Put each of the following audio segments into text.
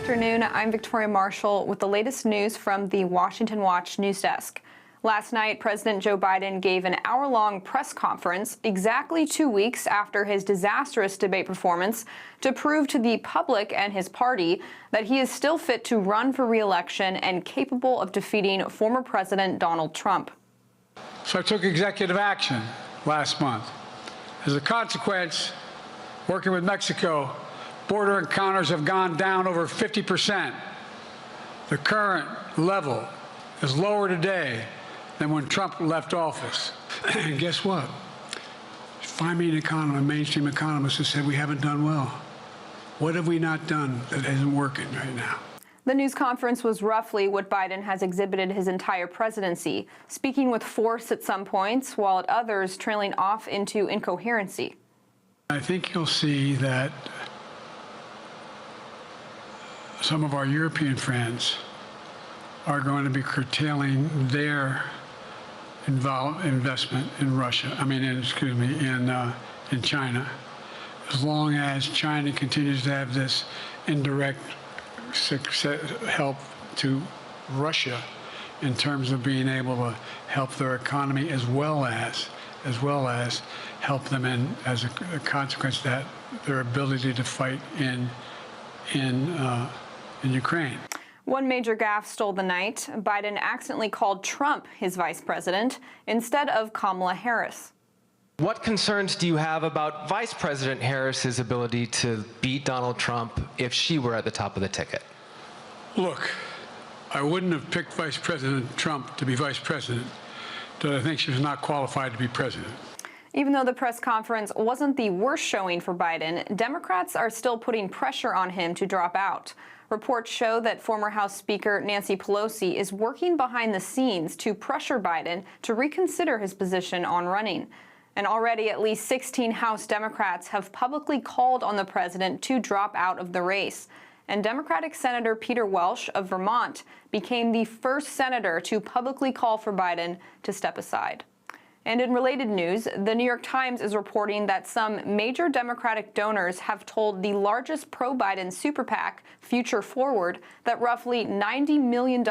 afternoon. I'm Victoria Marshall with the latest news from the Washington Watch news desk. Last night, President Joe Biden gave an hour-long press conference exactly 2 weeks after his disastrous debate performance to prove to the public and his party that he is still fit to run for re-election and capable of defeating former President Donald Trump. So I took executive action last month. As a consequence, working with Mexico, border encounters have gone down over 50%. The current level is lower today than when Trump left office. And guess what? Find me an economist, a mainstream economist, who said we haven't done well. What have we not done that isn't working right now? The news conference was roughly what Biden has exhibited his entire presidency, speaking with force at some points, while at others trailing off into incoherency. I think you'll see that some of our European friends are going to be curtailing their investment in Russia. In China, as long as China continues to have this indirect help to Russia in terms of being able to help their economy as well as help them in, as a consequence, that their ability to fight in Ukraine. One major gaffe stole the night. Biden accidentally called Trump his vice president instead of Kamala Harris. What concerns do you have about Vice President Harris's ability to beat Donald Trump if she were at the top of the ticket? Look, I wouldn't have picked Vice President Trump to be vice president, but I think she was not qualified to be president. Even though the press conference wasn't the worst showing for Biden, Democrats are still putting pressure on him to drop out. Reports show that former House Speaker Nancy Pelosi is working behind the scenes to pressure Biden to reconsider his position on running. And already at least 16 House Democrats have publicly called on the president to drop out of the race. And Democratic Senator Peter Welch of Vermont became the first senator to publicly call for Biden to step aside. And in related news, the New York Times is reporting that some major Democratic donors have told the largest pro-Biden super PAC, Future Forward, that roughly $90 million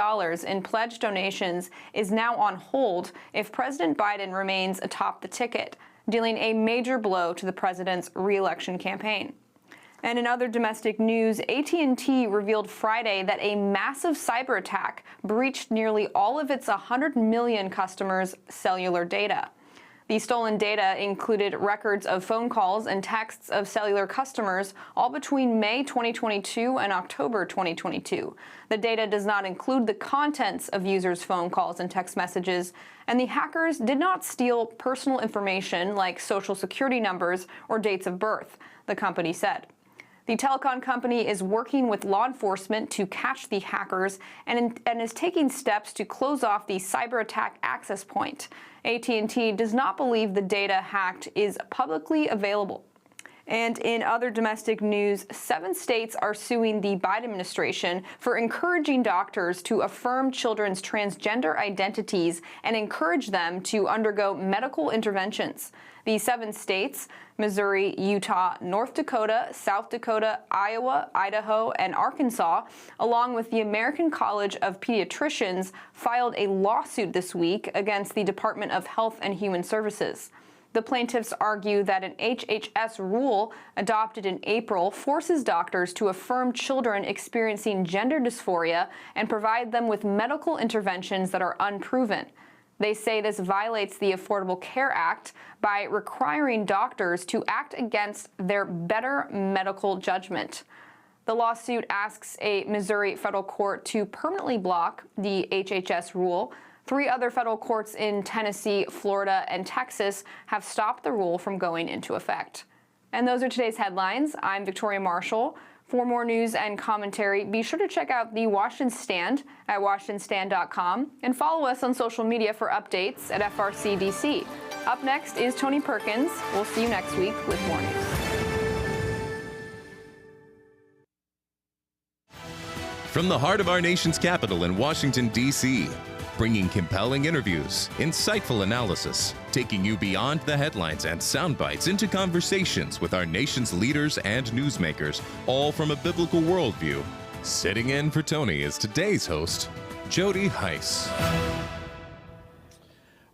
in pledged donations is now on hold if President Biden remains atop the ticket, dealing a major blow to the president's re-election campaign. And in other domestic news, AT&T revealed Friday that a massive cyber attack breached nearly all of its 100 million customers' cellular data. The stolen data included records of phone calls and texts of cellular customers all between May 2022 and October 2022. The data does not include the contents of users' phone calls and text messages, and the hackers did not steal personal information like social security numbers or dates of birth, the company said. The telecom company is working with law enforcement to catch the hackers and is taking steps to close off the cyber attack access point. AT&T does not believe the data hacked is publicly available. And in other domestic news, 7 states are suing the Biden administration for encouraging doctors to affirm children's transgender identities and encourage them to undergo medical interventions. The 7 states, Missouri, Utah, North Dakota, South Dakota, Iowa, Idaho, and Arkansas, along with the American College of Pediatricians, filed a lawsuit this week against the Department of Health and Human Services. The plaintiffs argue that an HHS rule adopted in April forces doctors to affirm children experiencing gender dysphoria and provide them with medical interventions that are unproven. They say this violates the Affordable Care Act by requiring doctors to act against their better medical judgment. The lawsuit asks a Missouri federal court to permanently block the HHS rule. 3 other federal courts in Tennessee, Florida, and Texas have stopped the rule from going into effect. And those are today's headlines. I'm Victoria Marshall. For more news and commentary, be sure to check out the Washington Stand at WashingtonStand.com and follow us on social media for updates at FRCDC. Up next is Tony Perkins. We'll see you next week with more news. From the heart of our nation's capital in Washington, D.C., bringing compelling interviews, insightful analysis, taking you beyond the headlines and sound bites into conversations with our nation's leaders and newsmakers, all from a biblical worldview. Sitting in for Tony is today's host, Jody Heiss.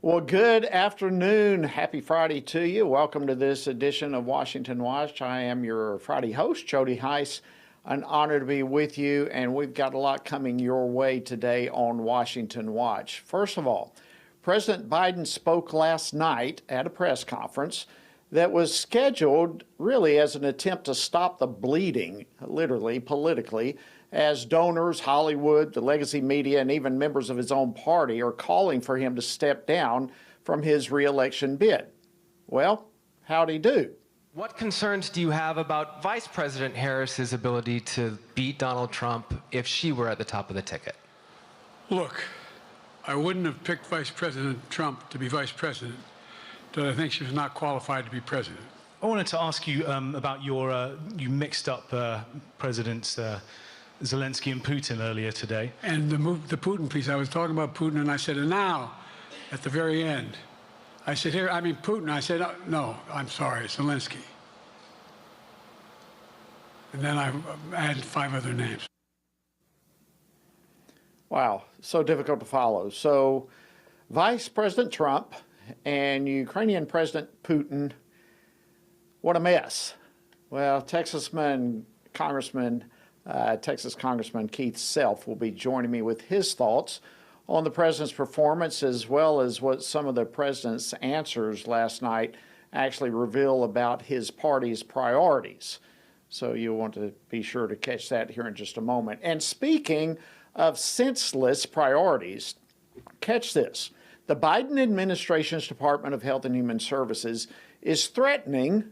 Well, good afternoon. Happy Friday to you. Welcome to this edition of Washington Watch. I am your Friday host, Jody Heiss. An honor to be with you, and we've got a lot coming your way today on Washington Watch. First of all, President Biden spoke last night at a press conference that was scheduled really as an attempt to stop the bleeding, literally, politically, as donors, Hollywood, the legacy media, and even members of his own party are calling for him to step down from his re-election bid. Well, how'd he do? What concerns do you have about Vice President Harris's ability to beat Donald Trump if she were at the top of the ticket? Look, I wouldn't have picked Vice President Trump to be vice president, but I think she was not qualified to be president. I wanted to ask you about your, you mixed up Presidents Zelensky and Putin earlier today. And the Putin piece, I was talking about Putin, and I said, and now, at the very end, I said, here, I mean Putin. I said, no, I'm sorry, it's Zelensky. And then I added 5 other names. Wow, so difficult to follow. So, Vice President Trump and Ukrainian President Putin, what a mess. Well, Texas Congressman Keith Self will be joining me with his thoughts on the president's performance, as well as what some of the president's answers last night actually reveal about his party's priorities. So you'll want to be sure to catch that here in just a moment. And speaking of senseless priorities, catch this. The Biden administration's Department of Health and Human Services is threatening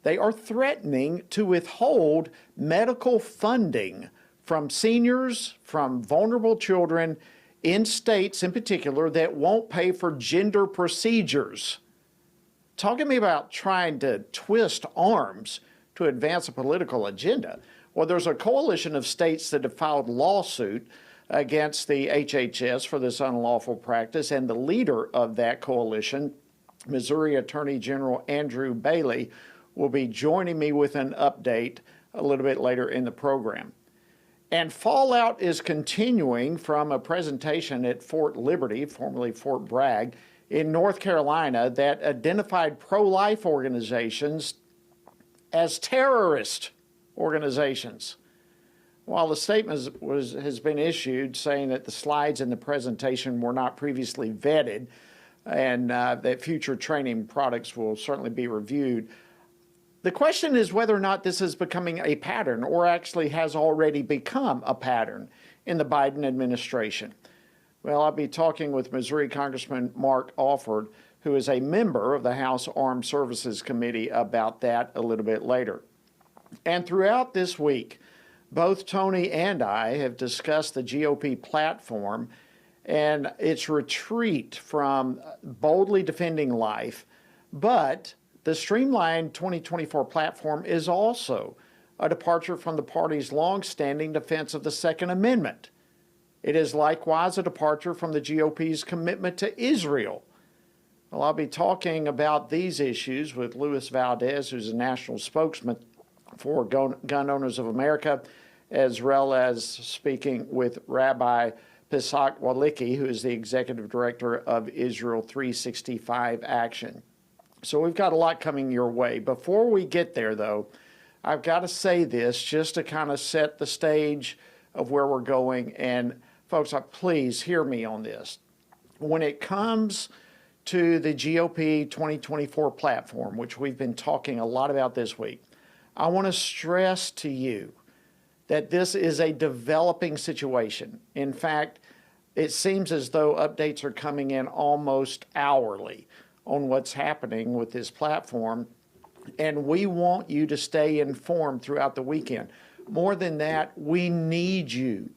to withhold medical funding from seniors, from vulnerable children in states in particular that won't pay for gender procedures. Talk to me about trying to twist arms to advance a political agenda. Well, there's a coalition of states that have filed lawsuit against the HHS for this unlawful practice, and the leader of that coalition, Missouri Attorney General Andrew Bailey, will be joining me with an update a little bit later in the program. And fallout is continuing from a presentation at Fort Liberty, formerly Fort Bragg, in North Carolina that identified pro-life organizations as terrorist organizations. While the statement has been issued saying that the slides in the presentation were not previously vetted and that future training products will certainly be reviewed, the question is whether or not this is becoming a pattern or actually has already become a pattern in the Biden administration. Well, I'll be talking with Missouri Congressman Mark Alford, who is a member of the House Armed Services Committee, about that a little bit later. And throughout this week, both Tony and I have discussed the GOP platform and its retreat from boldly defending life, but the streamlined 2024 platform is also a departure from the party's long-standing defense of the Second Amendment. It is likewise a departure from the GOP's commitment to Israel. Well, I'll be talking about these issues with Luis Valdez, who's a national spokesman for Gun Owners of America, as well as speaking with Rabbi Pisak Walicki, who is the executive director of Israel 365 Action. So we've got a lot coming your way. Before we get there, though, I've got to say this just to kind of set the stage of where we're going. And folks, please hear me on this. When it comes to the GOP 2024 platform, which we've been talking a lot about this week, I want to stress to you that this is a developing situation. In fact, it seems as though updates are coming in almost hourly on what's happening with this platform, and we want you to stay informed throughout the weekend. More than that, we need you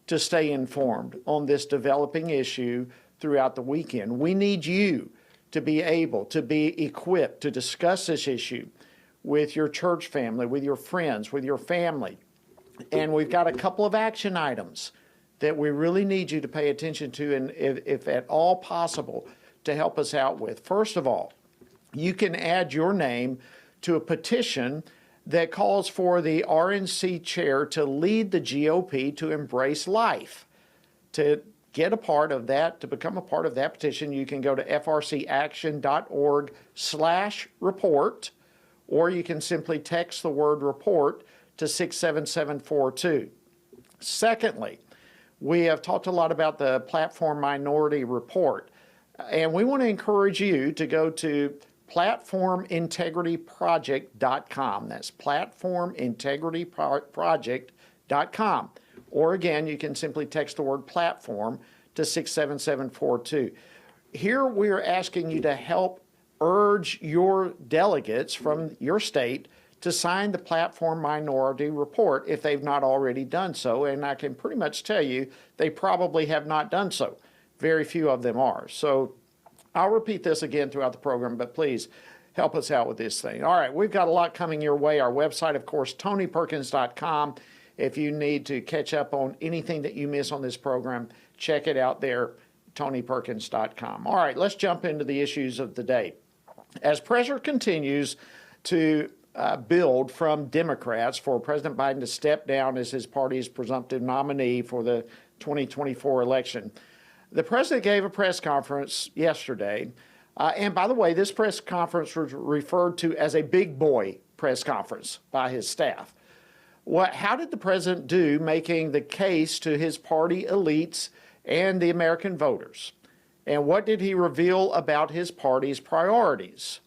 to stay informed on this developing issue throughout the weekend. We need you to be able to be equipped to discuss this issue with your church family, with your friends, with your family. And we've got a couple of action items that we really need you to pay attention to, and if at all possible, to help us out with. First of all, you can add your name to a petition that calls for the RNC chair to lead the GOP to embrace life. To get a part of that, to become a part of that petition, you can go to frcaction.org/report, or you can simply text the word report to 67742. Secondly, we have talked a lot about the Platform Minority Report, and we want to encourage you to go to platformintegrityproject.com. That's platformintegrityproject.com. Or again, you can simply text the word platform to 67742. Here we are asking you to help urge your delegates from your state to sign the Platform Minority Report if they've not already done so. And I can pretty much tell you they probably have not done so. Very few of them are. So I'll repeat this again throughout the program, but please help us out with this thing. All right, we've got a lot coming your way. Our website, of course, TonyPerkins.com. If you need to catch up on anything that you miss on this program, check it out there, TonyPerkins.com. All right, let's jump into the issues of the day. As pressure continues to build from Democrats for President Biden to step down as his party's presumptive nominee for the 2024 election, the president gave a press conference yesterday. And by the way, this press conference was referred to as a big boy press conference by his staff. How did the president do making the case to his party elites and the American voters? And what did he reveal about his party's priorities?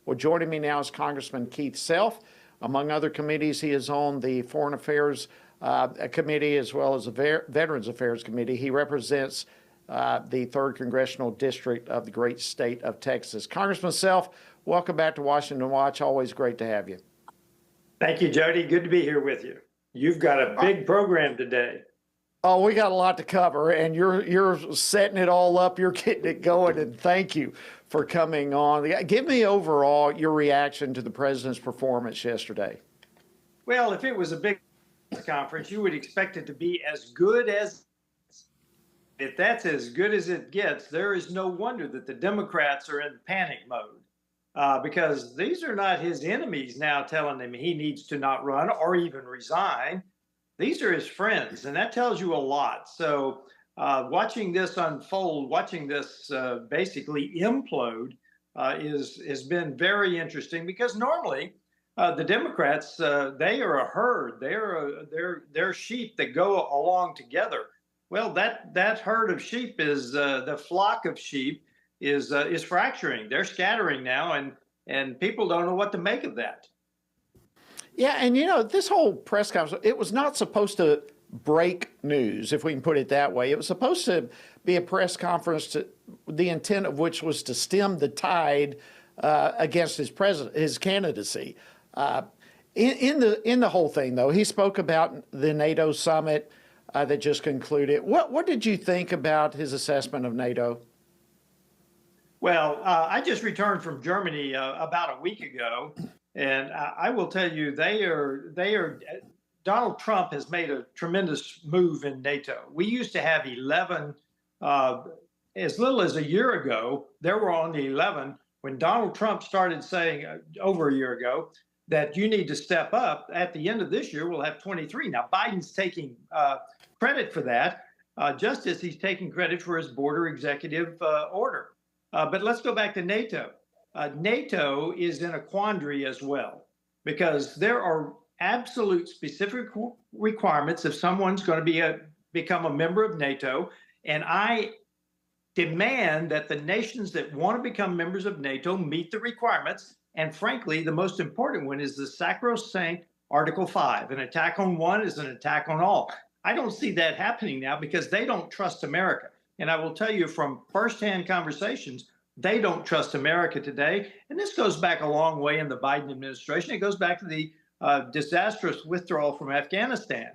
Well, joining me now is Congressman Keith Self. Among other committees, he is on the Foreign Affairs Committee as well as the Veterans Affairs Committee. He represents the 3rd Congressional District of the great state of Texas. Congressman Self, welcome back to Washington Watch. Always great to have you. Thank you, Jody. Good to be here with you. You've got a big program today. Oh, we got a lot to cover, and you're setting it all up. You're getting it going, and thank you for coming on. Give me overall your reaction to the president's performance yesterday. Well, if it was a big conference, you would expect it to be as good as. If that's as good as it gets, there is no wonder that the Democrats are in panic mode. Because these are not his enemies now telling him he needs to not run or even resign. These are his friends, and that tells you a lot. So watching this unfold, watching this basically implode has been very interesting, because normally the Democrats, they are a herd. They're sheep that go along together. Well, that herd of sheep is the flock of sheep is fracturing. They're scattering now, and people don't know what to make of that. Yeah, and this whole press conference, it was not supposed to break news, if we can put it that way. It was supposed to be a press conference, the intent of which was to stem the tide against his candidacy. In the whole thing, though, he spoke about the NATO summit that just concluded. What did you think about his assessment of NATO? Well, I just returned from Germany about a week ago, and I will tell you, Donald Trump has made a tremendous move in NATO. We used to have 11, as little as a year ago, there were only 11. When Donald Trump started saying over a year ago that you need to step up, at the end of this year, we'll have 23. Now, Biden's taking credit for that, just as he's taking credit for his border executive order. But let's go back to NATO. NATO is in a quandary as well, because there are absolute specific requirements if someone's going to become a member of NATO. And I demand that the nations that want to become members of NATO meet the requirements. And frankly, the most important one is the sacrosanct Article 5. An attack on one is an attack on all. I don't see that happening now, because they don't trust America. And I will tell you from firsthand conversations, they don't trust America today. And this goes back a long way in the Biden administration. It goes back to the disastrous withdrawal from Afghanistan.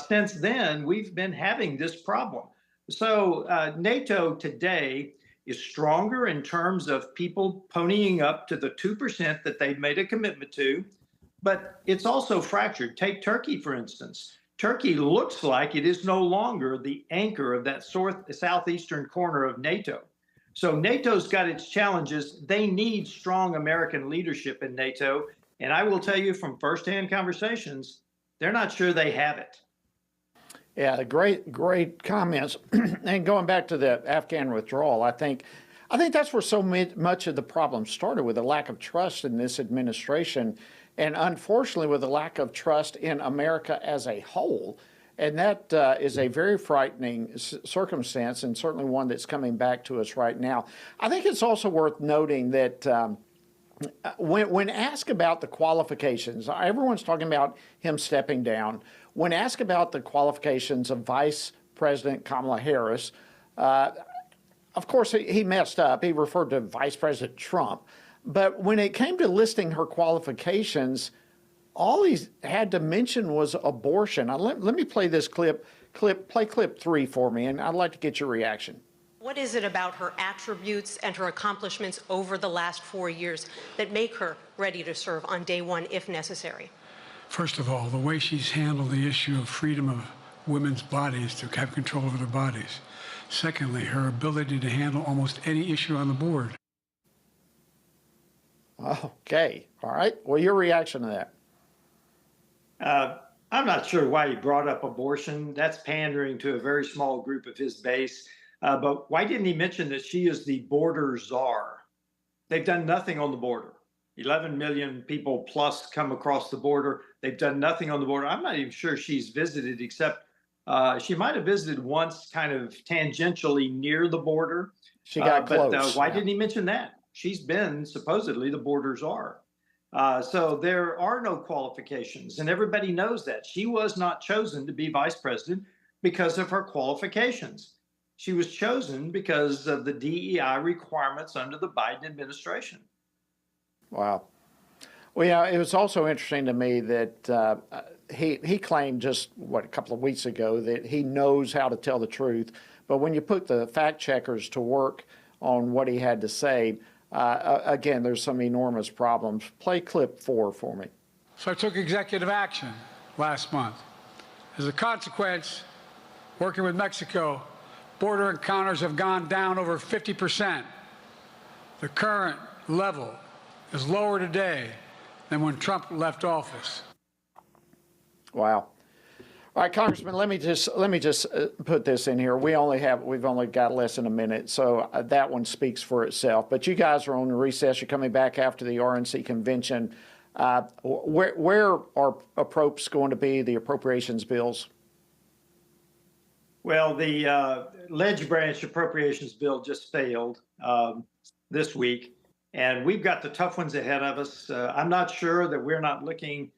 Since then, we've been having this problem. So NATO today is stronger in terms of people ponying up to the 2% that they've made a commitment to, but it's also fractured. Take Turkey, for instance. Turkey looks like it is no longer the anchor of that southeastern corner of NATO. So NATO's got its challenges. They need strong American leadership in NATO. And I will tell you from firsthand conversations, they're not sure they have it. Yeah, great comments. And going back to the Afghan withdrawal, I think that's where so much of the problem started, with a lack of trust in this administration, and unfortunately with a lack of trust in America as a whole. And that is a very frightening circumstance, and certainly one that's coming back to us right now. I think it's also worth noting that when asked about the qualifications, everyone's talking about him stepping down. When asked about the qualifications of Vice President Kamala Harris, of course, he messed up. He referred to Vice President Trump. But when it came to listing her qualifications, all he had to mention was abortion. Now, let me play this clip. Play clip 3 for me, and I'd like to get your reaction. What is it about her attributes and her accomplishments over the last 4 years that make her ready to serve on day one if necessary? First of all, the way she's handled the issue of freedom of women's bodies to have control over their bodies. Secondly, her ability to handle almost any issue on the board. Okay, all right. Well, your reaction to that? I'm not sure why he brought up abortion. That's pandering to a very small group of his base. But why didn't he mention that she is the border czar? They've done nothing on the border. 11 million people plus come across the border. They've done nothing on the border. I'm not even sure she's visited, except she might have visited once kind of tangentially near the border. She got close. But why didn't he mention that? She's been supposedly the border czar. So there are no qualifications, and everybody knows that. She was not chosen to be vice president because of her qualifications. She was chosen because of the DEI requirements under the Biden administration. Wow. Well, yeah, it was also interesting to me that he claimed just, a couple of weeks ago that he knows how to tell the truth. But when you put the fact checkers to work on what he had to say, again, there's some enormous problems. Play clip 4 for me. So I took executive action last month. As a consequence, working with Mexico, border encounters have gone down over 50%. The current level is lower today than when Trump left office. Wow. All right, Congressman, let me just put this in here. We've only got less than a minute, so that one speaks for itself. But you guys are on recess. You're coming back after the RNC convention. Where are approps going to be, the appropriations bills? Well, the ledge branch appropriations bill just failed this week, and we've got the tough ones ahead of us. I'm not sure that we're not looking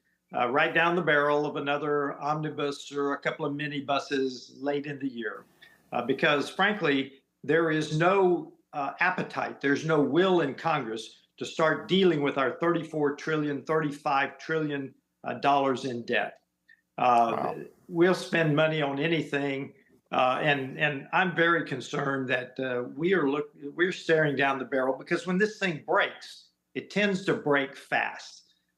right down the barrel of another omnibus or a couple of minibuses late in the year, because frankly, there is no appetite, there's no will in Congress to start dealing with our $34 trillion, $35 trillion in debt. Wow. We'll spend money on anything. And I'm very concerned that we're staring down the barrel, because when this thing breaks, it tends to break fast.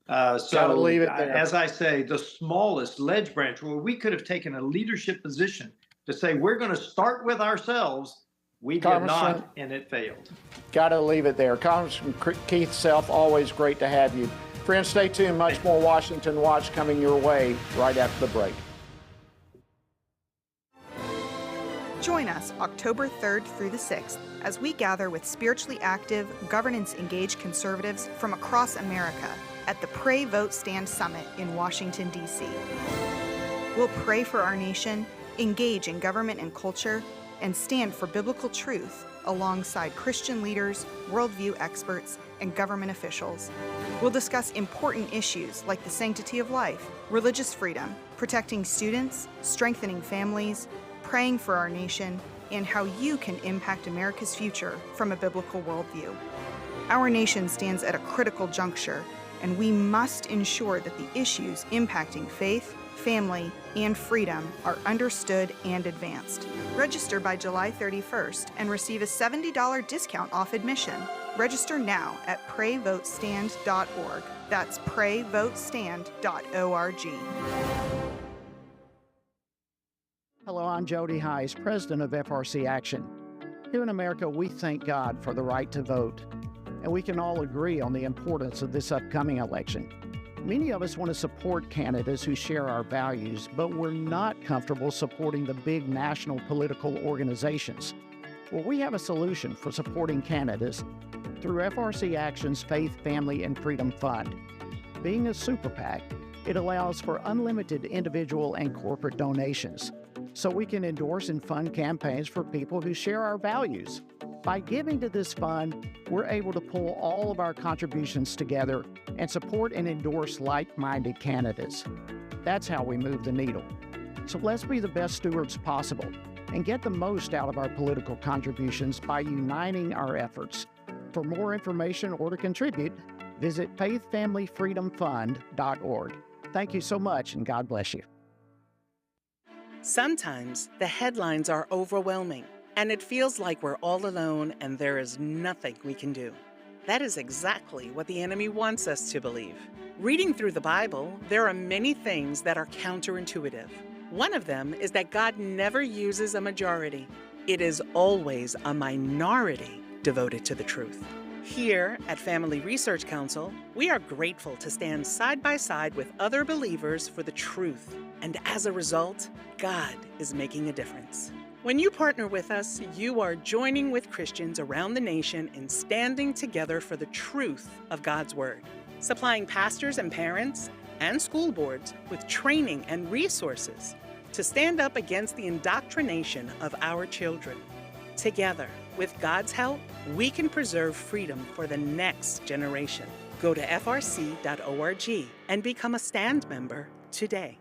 So leave it there. As I say, the smallest ledge branch where we could have taken a leadership position to say we're going to start with ourselves, we did not, and it failed. Got to leave it there. Congressman Keith Self, always great to have you. Friends, stay tuned. Much more Washington Watch coming your way right after the break. Join us October 3rd through the 6th as we gather with spiritually active, governance-engaged conservatives from across America at the Pray, Vote, Stand Summit in Washington, D.C. We'll pray for our nation, engage in government and culture, and stand for biblical truth alongside Christian leaders, worldview experts, and government officials. We'll discuss important issues like the sanctity of life, religious freedom, protecting students, strengthening families, praying for our nation, and how you can impact America's future from a biblical worldview. Our nation stands at a critical juncture, and we must ensure that the issues impacting faith, family, and freedom are understood and advanced. Register by July 31st and receive a $70 discount off admission. Register now at prayvotestand.org. That's prayvotestand.org. Hello, I'm Jody Heiss, president of FRC Action. Here in America, we thank God for the right to vote, and we can all agree on the importance of this upcoming election. Many of us want to support candidates who share our values, but we're not comfortable supporting the big national political organizations. Well, we have a solution for supporting candidates through FRC Action's Faith, Family, and Freedom Fund. Being a super PAC, it allows for unlimited individual and corporate donations, so we can endorse and fund campaigns for people who share our values. By giving to this fund, we're able to pull all of our contributions together and support and endorse like-minded candidates. That's how we move the needle. So let's be the best stewards possible and get the most out of our political contributions by uniting our efforts. For more information or to contribute, visit faithfamilyfreedomfund.org. Thank you so much, and God bless you. Sometimes the headlines are overwhelming, and it feels like we're all alone and there is nothing we can do. That is exactly what the enemy wants us to believe. Reading through the Bible, there are many things that are counterintuitive. One of them is that God never uses a majority. It is always a minority devoted to the truth. Here at Family Research Council, we are grateful to stand side by side with other believers for the truth. And as a result, God is making a difference. When you partner with us, you are joining with Christians around the nation in standing together for the truth of God's Word, supplying pastors and parents and school boards with training and resources to stand up against the indoctrination of our children. Together, with God's help, we can preserve freedom for the next generation. Go to frc.org and become a stand member today.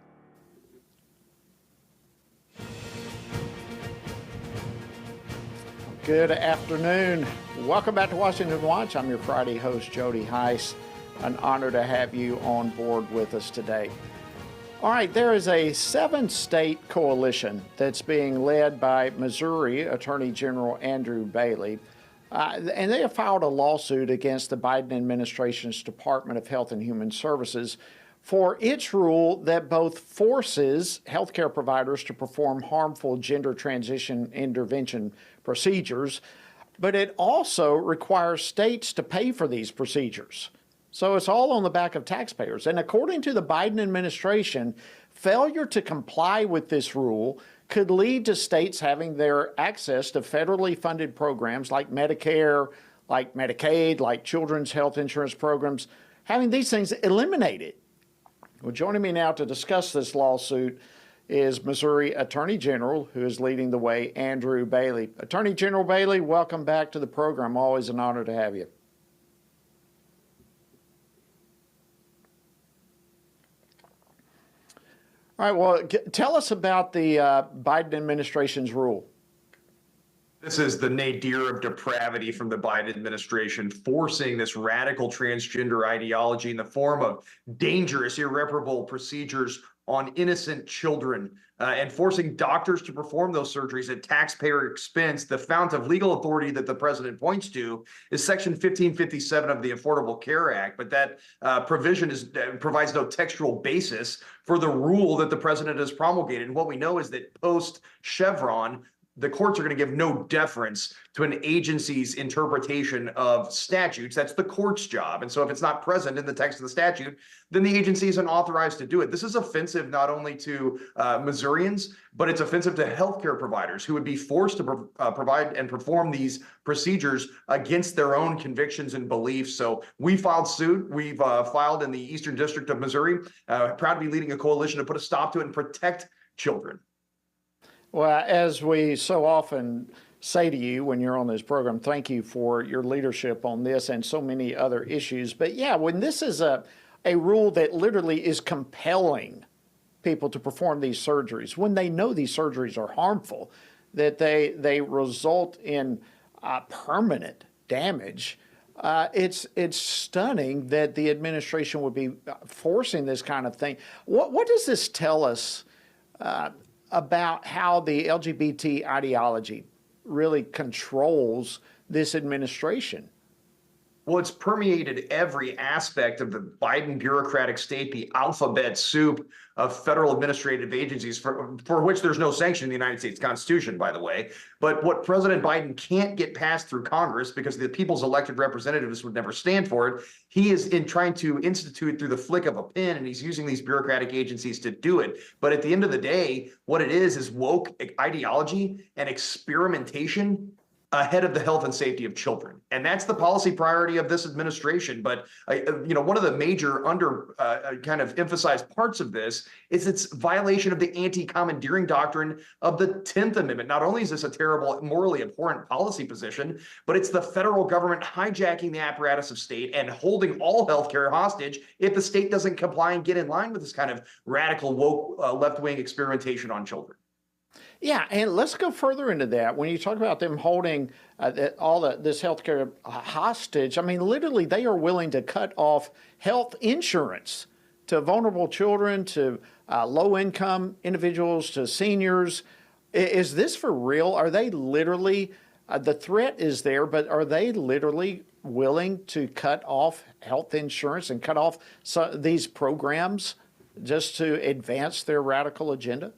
Good afternoon. Welcome back to Washington Watch. I'm your Friday host, Jody Heiss. An honor to have you on board with us today. All right, there is a 7-state coalition that's being led by Missouri Attorney General Andrew Bailey, and they have filed a lawsuit against the Biden administration's Department of Health and Human Services for its rule that both forces healthcare providers to perform harmful gender transition intervention procedures, but it also requires states to pay for these procedures. So it's all on the back of taxpayers. And according to the Biden administration, failure to comply with this rule could lead to states having their access to federally funded programs like Medicare, like Medicaid, like children's health insurance programs, having these things eliminated. Well, joining me now to discuss this lawsuit is Missouri Attorney General, who is leading the way, Andrew Bailey. Attorney General Bailey, welcome back to the program. Always an honor to have you. All right, well, tell us about the Biden administration's rule. This is the nadir of depravity from the Biden administration, forcing this radical transgender ideology in the form of dangerous, irreparable procedures on innocent children, and forcing doctors to perform those surgeries at taxpayer expense. The fount of legal authority that the president points to is Section 1557 of the Affordable Care Act, but that provision provides no textual basis for the rule that the president has promulgated. And what we know is that post-Chevron, the courts are going to give no deference to an agency's interpretation of statutes. That's the court's job. And so if it's not present in the text of the statute, then the agency isn't authorized to do it. This is offensive not only to Missourians, but it's offensive to healthcare providers who would be forced to provide and perform these procedures against their own convictions and beliefs. So we filed suit. We've filed in the Eastern District of Missouri, proud to be leading a coalition to put a stop to it and protect children. Well, as we so often say to you when you're on this program, thank you for your leadership on this and so many other issues. But yeah, when this is a rule that literally is compelling people to perform these surgeries, when they know these surgeries are harmful, that they result in permanent damage, it's stunning that the administration would be forcing this kind of thing. What does this tell us about how the LGBT ideology really controls this administration? Well, it's permeated every aspect of the Biden bureaucratic state, the alphabet soup of federal administrative agencies for which there's no sanction in the United States Constitution, by the way. But what President Biden can't get passed through Congress because the people's elected representatives would never stand for it, he is in trying to institute through the flick of a pen, and he's using these bureaucratic agencies to do it. But at the end of the day, what it is woke ideology and experimentation ahead of the health and safety of children. And that's the policy priority of this administration. But, one of the major kind of emphasized parts of this is its violation of the anti-commandeering doctrine of the 10th Amendment. Not only is this a terrible, morally abhorrent policy position, but it's the federal government hijacking the apparatus of state and holding all healthcare hostage if the state doesn't comply and get in line with this kind of radical woke left-wing experimentation on children. Yeah, and let's go further into that. When you talk about them holding this healthcare hostage, I mean, literally, they are willing to cut off health insurance to vulnerable children, to low-income individuals, to seniors. Is this for real? Are they literally, the threat is there, but are they literally willing to cut off health insurance and cut off these programs just to advance their radical agenda?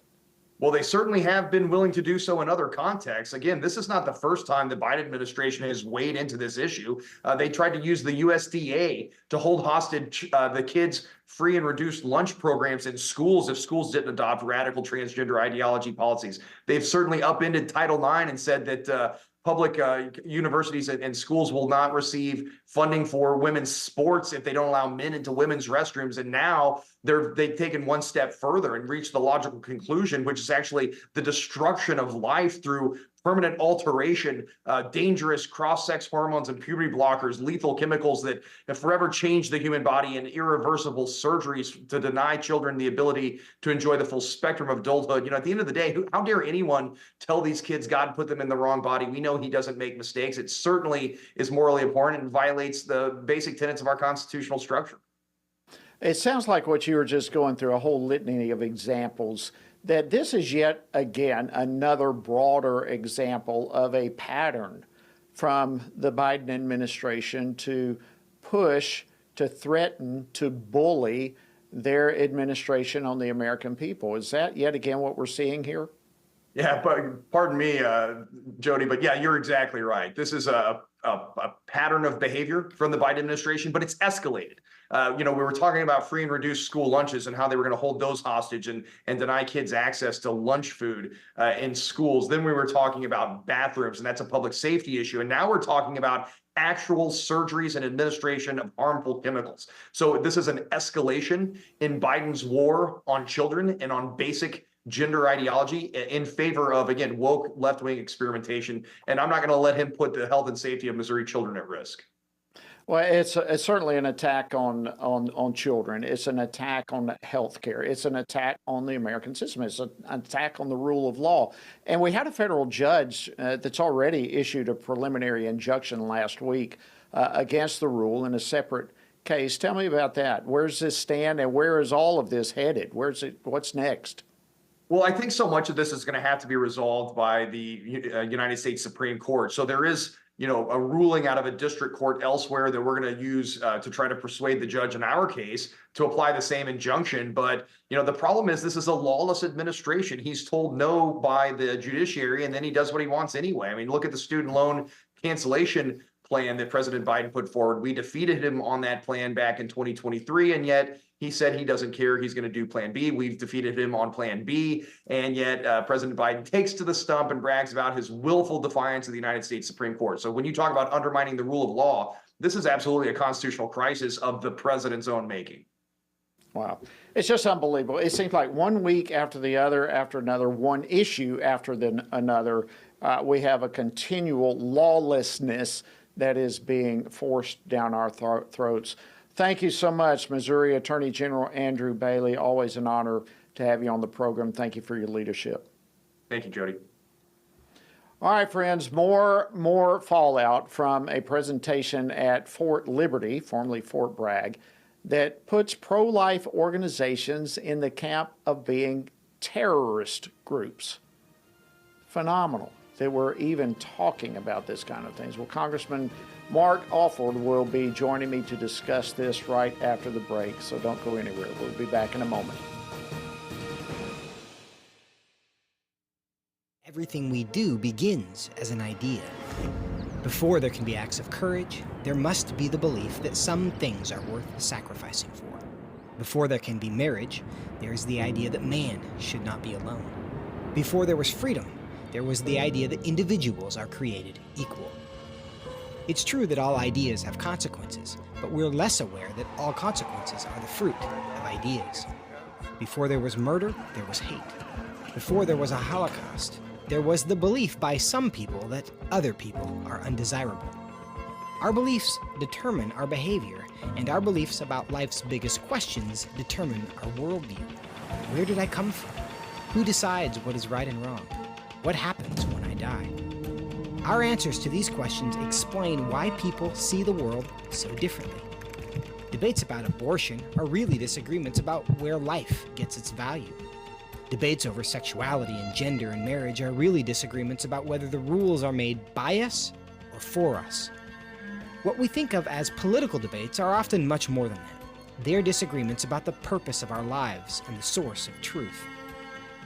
Well, they certainly have been willing to do so in other contexts. Again, this is not the first time the Biden administration has weighed into this issue. They tried to use the USDA to hold hostage the kids' free and reduced lunch programs in schools if schools didn't adopt radical transgender ideology policies. They've certainly upended Title IX and said that public universities and schools will not receive funding for women's sports if they don't allow men into women's restrooms. And now they've taken one step further and reached the logical conclusion, which is actually the destruction of life through permanent alteration, dangerous cross-sex hormones and puberty blockers, lethal chemicals that have forever changed the human body, and irreversible surgeries to deny children the ability to enjoy the full spectrum of adulthood. At the end of the day, how dare anyone tell these kids God put them in the wrong body? We know he doesn't make mistakes. It certainly is morally abhorrent and violates the basic tenets of our constitutional structure. It sounds like what you were just going through, a whole litany of examples, that this is yet again another broader example of a pattern from the Biden administration to push, to threaten, to bully their administration on the American people. Is that yet again what we're seeing here? Yeah, but pardon me, Jody, but yeah, you're exactly right. This is a pattern of behavior from the Biden administration, but it's escalated. We were talking about free and reduced school lunches and how they were going to hold those hostage and deny kids access to lunch food in schools. Then we were talking about bathrooms, and that's a public safety issue. And now we're talking about actual surgeries and administration of harmful chemicals. So this is an escalation in Biden's war on children and on basic gender ideology in favor of, again, woke left-wing experimentation. And I'm not going to let him put the health and safety of Missouri children at risk. Well, it's certainly an attack on children. It's an attack on healthcare. It's an attack on the American system. It's an attack on the rule of law. And we had a federal judge that's already issued a preliminary injunction last week against the rule in a separate case. Tell me about that. Where's this stand, and where is all of this headed? What's next? Well, I think so much of this is going to have to be resolved by the United States Supreme Court. So there is, a ruling out of a district court elsewhere that we're going to use to try to persuade the judge in our case to apply the same injunction. But, the problem is this is a lawless administration. He's told no by the judiciary, and then he does what he wants anyway. I mean, look at the student loan cancellation plan that President Biden put forward. We defeated him on that plan back in 2023, and yet he said he doesn't care. He's going to do Plan B. We've defeated him on Plan B, and yet President Biden takes to the stump and brags about his willful defiance of the United States Supreme Court. So when you talk about undermining the rule of law, this is absolutely a constitutional crisis of the president's own making. Wow. It's just unbelievable. It seems like 1 week after the other, after another, one issue after another, we have a continual lawlessness that is being forced down our throats. Thank you so much, Missouri Attorney General Andrew Bailey. Always an honor to have you on the program. Thank you for your leadership. Thank you, Jody. All right, friends, more fallout from a presentation at Fort Liberty, formerly Fort Bragg, that puts pro-life organizations in the camp of being terrorist groups. Phenomenal that we're even talking about this kind of things. Well, Congressman Mark Alford will be joining me to discuss this right after the break, so don't go anywhere. We'll be back in a moment. Everything we do begins as an idea. Before there can be acts of courage, there must be the belief that some things are worth sacrificing for. Before there can be marriage, there is the idea that man should not be alone. Before there was freedom, there was the idea that individuals are created equal. It's true that all ideas have consequences, but we're less aware that all consequences are the fruit of ideas. Before there was murder, there was hate. Before there was a Holocaust, there was the belief by some people that other people are undesirable. Our beliefs determine our behavior, and our beliefs about life's biggest questions determine our worldview. Where did I come from? Who decides what is right and wrong? What happens when I die? Our answers to these questions explain why people see the world so differently. Debates about abortion are really disagreements about where life gets its value. Debates over sexuality and gender and marriage are really disagreements about whether the rules are made by us or for us. What we think of as political debates are often much more than that. They're disagreements about the purpose of our lives and the source of truth.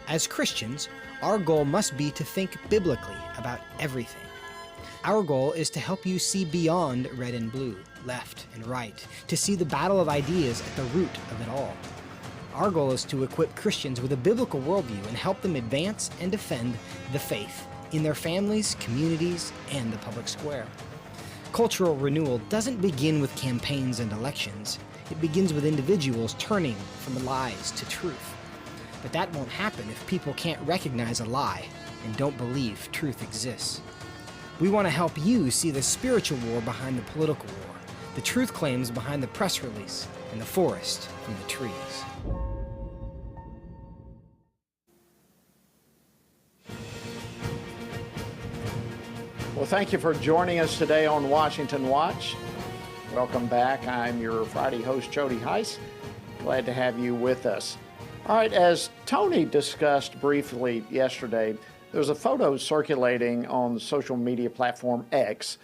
As Christians, our goal must be to think biblically about everything. Our goal is to help you see beyond red and blue, left and right, to see the battle of ideas at the root of it all. Our goal is to equip Christians with a biblical worldview and help them advance and defend the faith in their families, communities, and the public square. Cultural renewal doesn't begin with campaigns and elections. It begins with individuals turning from lies to truth. But that won't happen if people can't recognize a lie and don't believe truth exists. We want to help you see the spiritual war behind the political war, the truth claims behind the press release, and the forest from the trees. Well, thank you for joining us today on Washington Watch. Welcome back. I'm your Friday host, Jody Heiss. Glad to have you with us. All right, as Tony discussed briefly yesterday, there's a photo circulating on the social media platform X.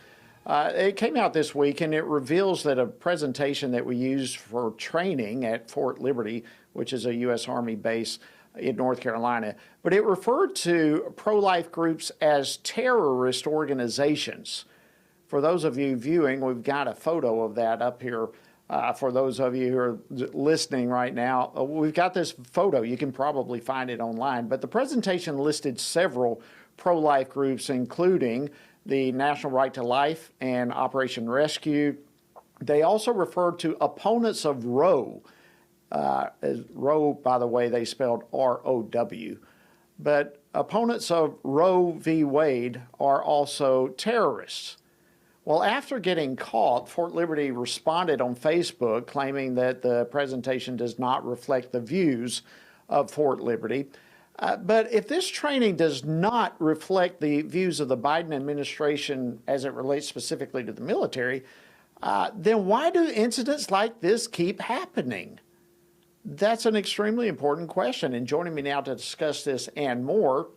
It came out this week, and it reveals that a presentation that we used for training at Fort Liberty, which is a U.S. Army base in North Carolina, but it referred to pro-life groups as terrorist organizations. For those of you viewing, we've got a photo of that up here. For those of you who are listening right now, we've got this photo. You can probably find it online. But the presentation listed several pro-life groups, including the National Right to Life and Operation Rescue. They also referred to opponents of Roe. Roe, by the way, they spelled R-O-W. But opponents of Roe v. Wade are also terrorists. Well, after getting caught, Fort Liberty responded on Facebook claiming that the presentation does not reflect the views of Fort Liberty. But if this training does not reflect the views of the Biden administration as it relates specifically to the military, then why do incidents like this keep happening? That's an extremely important question. And joining me now to discuss this and more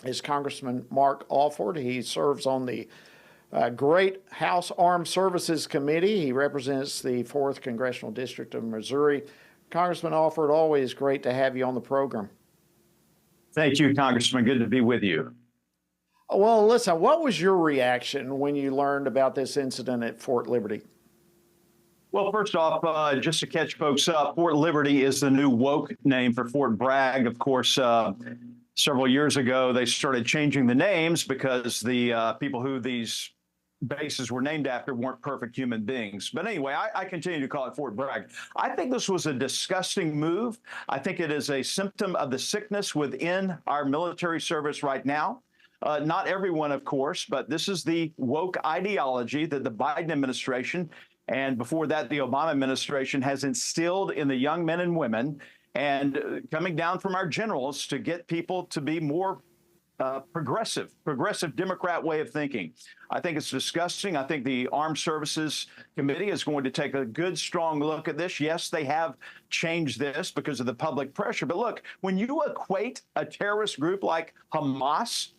is Congressman Mark Alford. He serves on the great House Armed Services Committee. He represents the 4th Congressional District of Missouri. Congressman Alford, always great to have you on the program. Thank you, Congressman. Good to be with you. Well, listen, what was your reaction when you learned about this incident at Fort Liberty? Well, first off, just to catch folks up, Fort Liberty is the new woke name for Fort Bragg. Of course, several years ago, they started changing the names because the people who these bases were named after weren't perfect human beings. But anyway, I continue to call it Fort Bragg. I think this was a disgusting move. I think it is a symptom of the sickness within our military service right now. Not everyone, of course, but this is the woke ideology that the Biden administration and before that, the Obama administration has instilled in the young men and women, and coming down from our generals to get people to be more progressive Democrat way of thinking. I think it's disgusting. I think the Armed Services Committee is going to take a good, strong look at this. Yes, they have changed this because of the public pressure. But look, when you equate a terrorist group like Hamas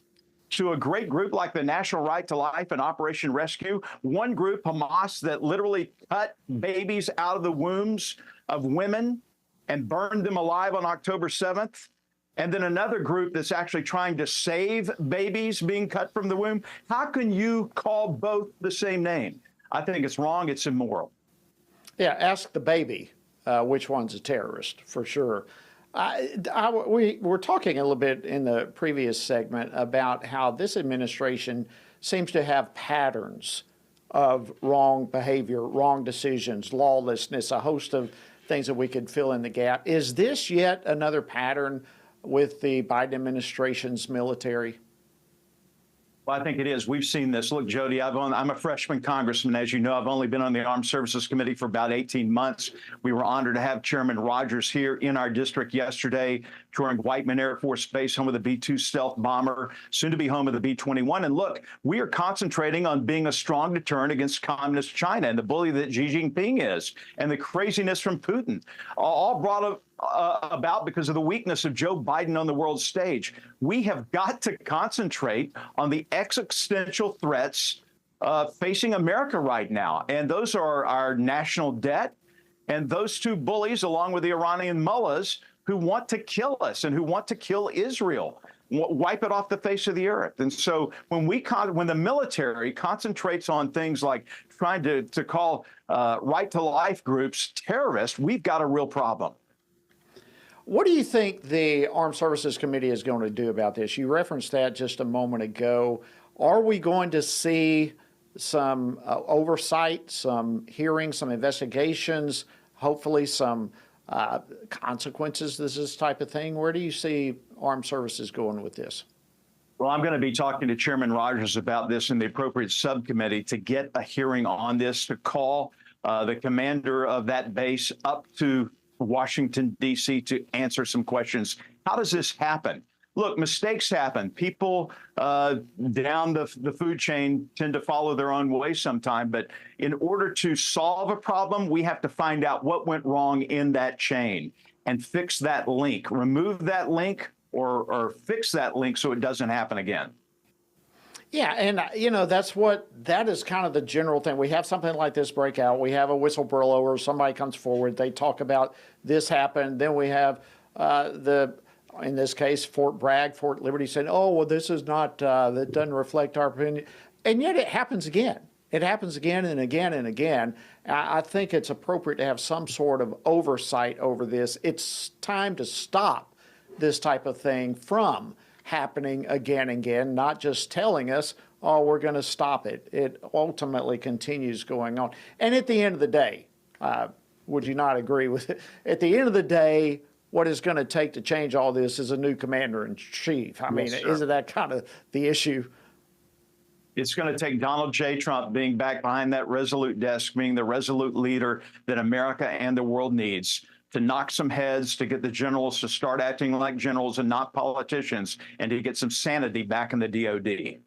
to a great group like the National Right to Life and Operation Rescue, one group, Hamas, that literally cut babies out of the wombs of women and burned them alive on October 7th, and then another group that's actually trying to save babies being cut from the womb. How can you call both the same name? I think it's wrong. It's immoral. Yeah, ask the baby which one's a terrorist, for sure. We were talking a little bit in the previous segment about how this administration seems to have patterns of wrong behavior, wrong decisions, lawlessness, a host of things that we could fill in the gap. Is this yet another pattern with the Biden administration's military? Well, I think it is. We've seen this. Look, Jody, I'm a freshman congressman. As you know, I've only been on the Armed Services Committee for about 18 months. We were honored to have Chairman Rogers here in our district yesterday, touring Whiteman Air Force Base, home of the B-2 stealth bomber, soon to be home of the B-21. And look, we are concentrating on being a strong deterrent against communist China and the bully that Xi Jinping is, and the craziness from Putin, all brought up about because of the weakness of Joe Biden on the world stage. We have got to concentrate on the existential threats facing America right now. And those are our national debt and those two bullies, along with the Iranian mullahs, who want to kill us and who want to kill Israel, wipe it off the face of the earth. And so when the military concentrates on things like trying to call right to life groups terrorists, we've got a real problem. What do you think the Armed Services Committee is going to do about this? You referenced that just a moment ago. Are we going to see some oversight, some hearings, some investigations, hopefully some consequences to this type of thing? Where do you see Armed Services going with this? Well, I'm going to be talking to Chairman Rogers about this in the appropriate subcommittee to get a hearing on this, to call the commander of that base up to Washington, D.C. to answer some questions. How does this happen? Look, mistakes happen. People down the food chain tend to follow their own way sometime. But in order to solve a problem, we have to find out what went wrong in that chain and fix that link, remove that link or fix that link so it doesn't happen again. Yeah, and that is kind of the general thing. We have something like this break out. We have a whistleblower, somebody comes forward, they talk about this happened. Then we have in this case, Fort Bragg, Fort Liberty saying, oh, well, this is not, that doesn't reflect our opinion. And yet it happens again. It happens again and again and again. I think it's appropriate to have some sort of oversight over this. It's time to stop this type of thing from happening again and again, not just telling us, oh, we're going to stop it. It ultimately continues going on. And at the end of the day, would you not agree with it? At the end of the day, what it's going to take to change all this is a new commander-in-chief. I mean, isn't that kind of the issue? It's going to take Donald J. Trump being back behind that resolute desk, being the resolute leader that America and the world needs, to knock some heads, to get the generals to start acting like generals and not politicians, and to get some sanity back in the DOD.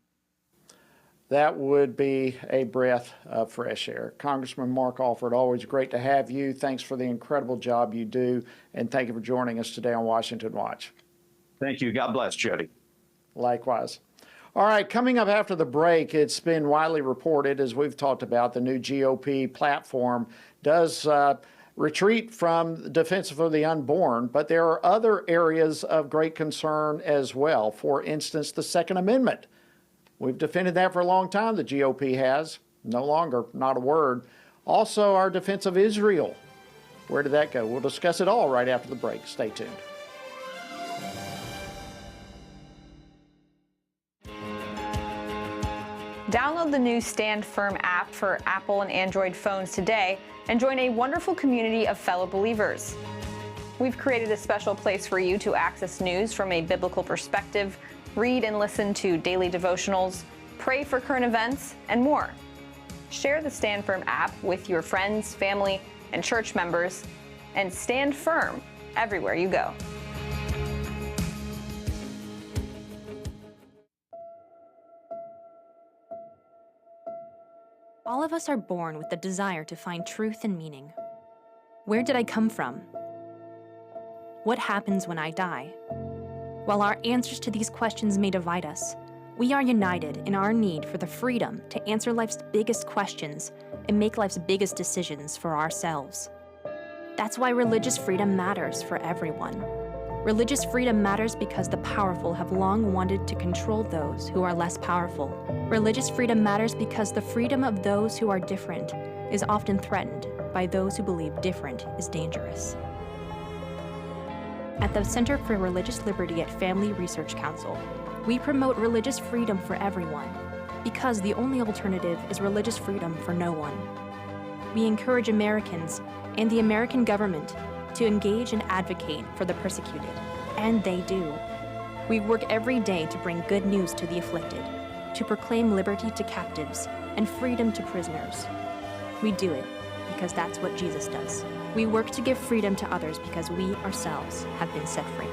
That would be a breath of fresh air. Congressman Mark Alford, always great to have you. Thanks for the incredible job you do, and thank you for joining us today on Washington Watch. Thank you. God bless, Jody. Likewise. All right, coming up after the break, it's been widely reported, as we've talked about, the new GOP platform does retreat from defense for the unborn, but there are other areas of great concern as well. For instance, the Second Amendment. We've defended that for a long time, the GOP has. No longer, not a word. Also, our defense of Israel. Where did that go? We'll discuss it all right after the break. Stay tuned. Download the new Stand Firm app for Apple and Android phones today and join a wonderful community of fellow believers. We've created a special place for you to access news from a biblical perspective, read and listen to daily devotionals, pray for current events, and more. Share the Stand Firm app with your friends, family, and church members, and stand firm everywhere you go. All of us are born with the desire to find truth and meaning. Where did I come from? What happens when I die? While our answers to these questions may divide us, We are united in our need for the freedom to answer life's biggest questions and make life's biggest decisions for ourselves. That's why religious freedom matters for everyone. Religious freedom matters because the powerful have long wanted to control those who are less powerful. Religious freedom matters because the freedom of those who are different is often threatened by those who believe different is dangerous. At the Center for Religious Liberty at Family Research Council, we promote religious freedom for everyone because the only alternative is religious freedom for no one. We encourage Americans and the American government to engage and advocate for the persecuted, and they do. We work every day to bring good news to the afflicted, to proclaim liberty to captives and freedom to prisoners. We do it because that's what Jesus does. We work to give freedom to others because we ourselves have been set free.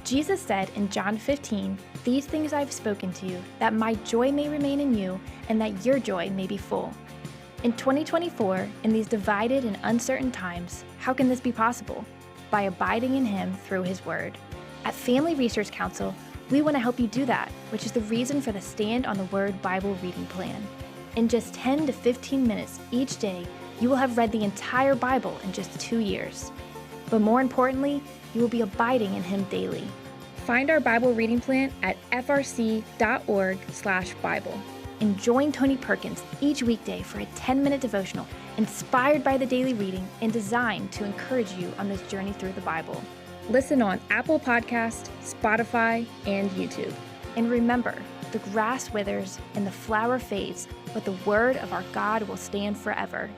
Jesus said in John 15, "These things I've spoken to you, that my joy may remain in you, and that your joy may be full." In 2024, in these divided and uncertain times, how can this be possible? By abiding in Him through His Word. At Family Research Council, we want to help you do that, which is the reason for the Stand on the Word Bible reading plan. In just 10 to 15 minutes each day, you will have read the entire Bible in just 2 years. But more importantly, you will be abiding in Him daily. Find our Bible reading plan at frc.org/Bible. And join Tony Perkins each weekday for a 10-minute devotional inspired by the daily reading and designed to encourage you on this journey through the Bible. Listen on Apple Podcast, Spotify, and YouTube. And remember, the grass withers and the flower fades, but the word of our God will stand forever.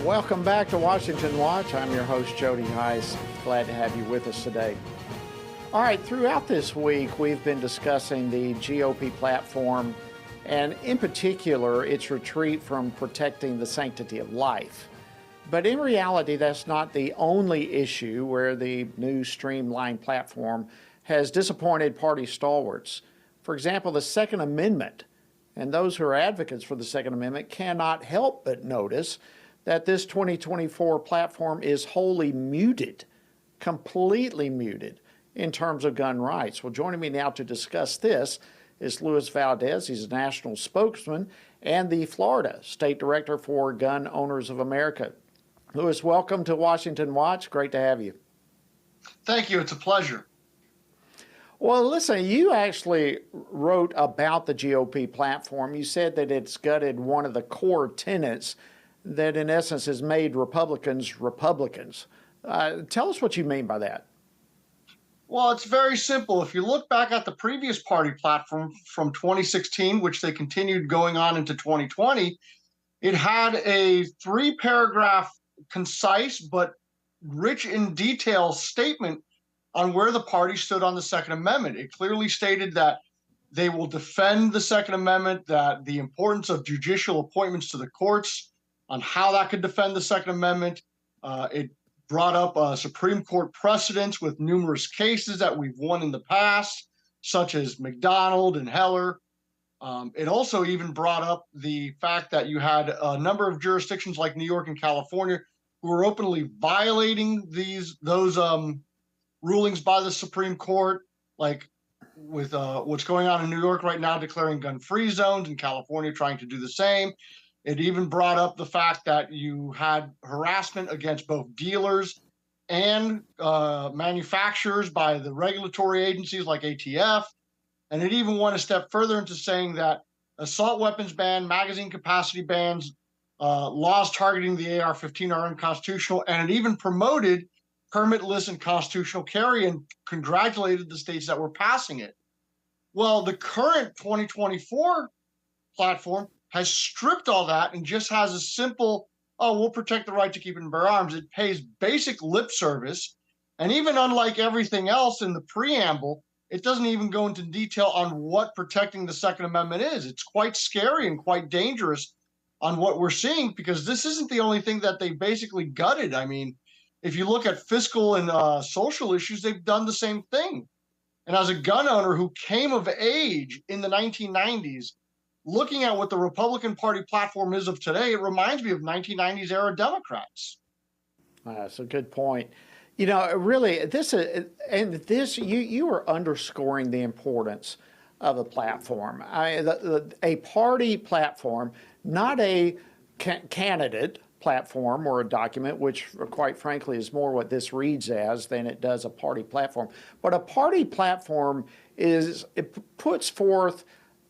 Welcome back to Washington Watch. I'm your host, Jody Heiss. Glad to have you with us today. All right, throughout this week, we've been discussing the GOP platform and in particular, its retreat from protecting the sanctity of life. But in reality, that's not the only issue where the new streamlined platform has disappointed party stalwarts. For example, the Second Amendment, and those who are advocates for the Second Amendment cannot help but notice that this 2024 platform is wholly muted, completely muted in terms of gun rights. Well, joining me now to discuss this is Luis Valdez. He's a national spokesman and the Florida State Director for Gun Owners of America. Luis, welcome to Washington Watch. Great to have you. Thank you. It's a pleasure. Well, listen, you actually wrote about the GOP platform. You said that it's gutted one of the core tenets that in essence has made Republicans Republicans. Tell us what you mean by that. Well, it's very simple. If you look back at the previous party platform from 2016, which they continued going on into 2020, it had a 3-paragraph, concise but rich in detail statement on where the party stood on the Second Amendment. It clearly stated that they will defend the Second Amendment, that the importance of judicial appointments to the courts, on how that could defend the Second Amendment. It brought up Supreme Court precedents with numerous cases that we've won in the past, such as McDonald and Heller. It also even brought up the fact that you had a number of jurisdictions like New York and California who were openly violating those rulings by the Supreme Court, like with what's going on in New York right now, declaring gun-free zones, and California trying to do the same. It even brought up the fact that you had harassment against both dealers and manufacturers by the regulatory agencies like ATF. And it even went a step further into saying that assault weapons ban, magazine capacity bans, laws targeting the AR-15 are unconstitutional. And it even promoted permitless and constitutional carry and congratulated the states that were passing it. Well, the current 2024 platform has stripped all that and just has a simple, oh, we'll protect the right to keep and bear arms. It pays basic lip service. And even unlike everything else in the preamble, it doesn't even go into detail on what protecting the Second Amendment is. It's quite scary and quite dangerous on what we're seeing, because this isn't the only thing that they basically gutted. I mean, if you look at fiscal and social issues, they've done the same thing. And as a gun owner who came of age in the 1990s, looking at what the Republican Party platform is of today, it reminds me of 1990s era Democrats. That's a good point. You know, really, you are underscoring the importance of a platform. A party platform, not a candidate platform or a document, which quite frankly is more what this reads as than it does a party platform. But a party platform it puts forth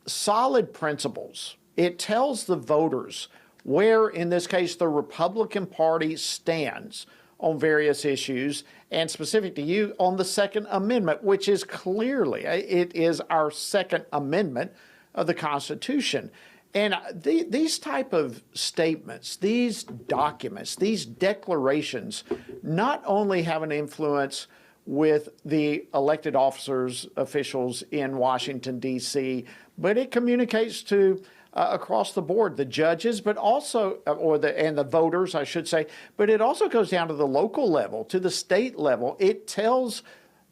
solid principles. It tells the voters where, in this case, the Republican Party stands on various issues, and specific to you on the Second Amendment, which is clearly, it is our Second Amendment of the Constitution. And these type of statements, these documents, these declarations not only have an influence with the elected officers, officials in Washington, D.C., but it communicates to across the board, the judges, but also, and the voters, I should say, but it also goes down to the local level, to the state level. It tells